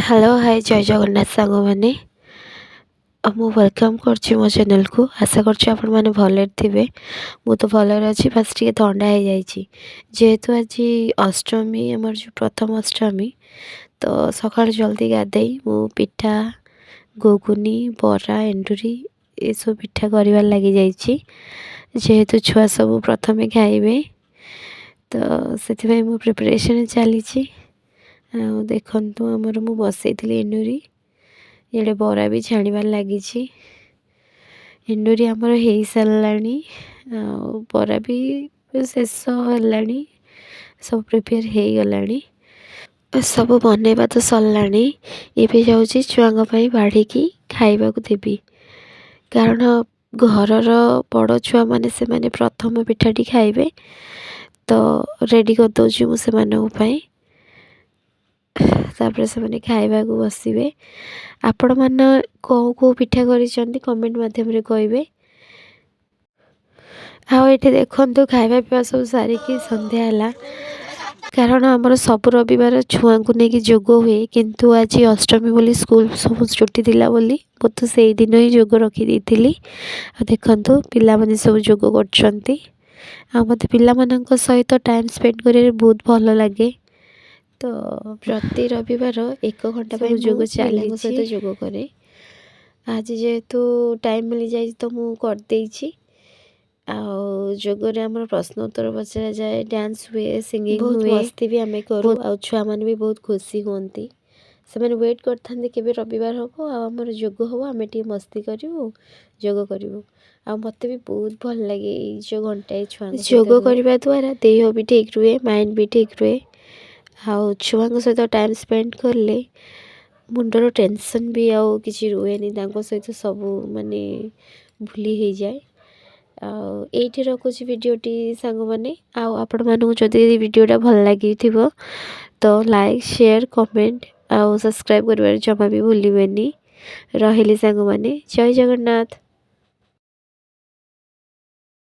Hello hi जय जगन्नाथ सांग मैंने मु वेलकम करछि मो चैनल को। आशा करछि आपण माने भले थिबे। मु तो भले अछि, बस टिके थंडा हो जाइछि जेहेतु आज अष्टमी हमर जो प्रथम अष्टमी। तो सकाळ जल्दी गाधई मु पिठा गोगुनी बरा एंडुरी ये सब पिठा करिवार लागि जाइछि जेहेतु छुआ सब प्रथमे खाइबे। तो से मु प्रिपरेशन चली देखु आमर मु बसई एंडुरी ये बरा भी छाणवार लगी। एंडुरी आमर हो साराणी बरा भी शेष है सब प्रिपेयर हो गला सब बनवा तो सरला। ये जाऊँगी छुआ बाढ़ी की खाइबा को देवी कारण घरर बड़ छुआ मैंने से माने प्रथम पिठाटी खाइबे। तो रेडी कर दौची मुझे तापर से मैंने खाइबा को बसवे। आपण मैंने कौ पिठा कर कमेंट मध्यम कहे। आउ देखु खाଇବା पीवा सब सारिकी संध्या है कारण आमर सब रविवार छुआ को लेकिन जोग हुए किंतु आज अष्टमी बोली स्कूल सब छुट्टी थिला बोली मु तो से दिन ही जोग रखी थी। देखु पिला माने सब जोग कर मत पिला सहित टाइम स्पेंड कर बहुत भल लगे। तो प्रति रविवार 1 घंटा जोग चैलेंज सहित जोग करे। आज जेहेतु टाइम मिल जाए तो मु कर जोगरे आम प्रश्न उत्तर पचरा जाए, डांस हुए, सिंगिंग हुए, मस्ती भी आम करूँ आ छुआ मैंने भी बहुत खुशी हमें से मैंने वेट करते के रविवार हम आमर जोग हम आम टे मस्ती करूँ जोग करूँ। आ मत भी बहुत भल लगे जो घंटाए छुआ जोग करने द्वारा देह भी ठीक रुए, माइंड भी ठीक रुए। आ छुआ सहित टाइम स्पेंड कले मुंडर टेंशन भी आउ किसी रुए सहित सब माने भूली हो जाए। ये रखुच भिडटी सांग मैंने आपण मानू जदि भिडटा भल लगी तो लाइक शेयर कमेंट आउ सब्सक्राइब कर जमा भी भूल रही सांग मैंने। जय जगन्नाथ।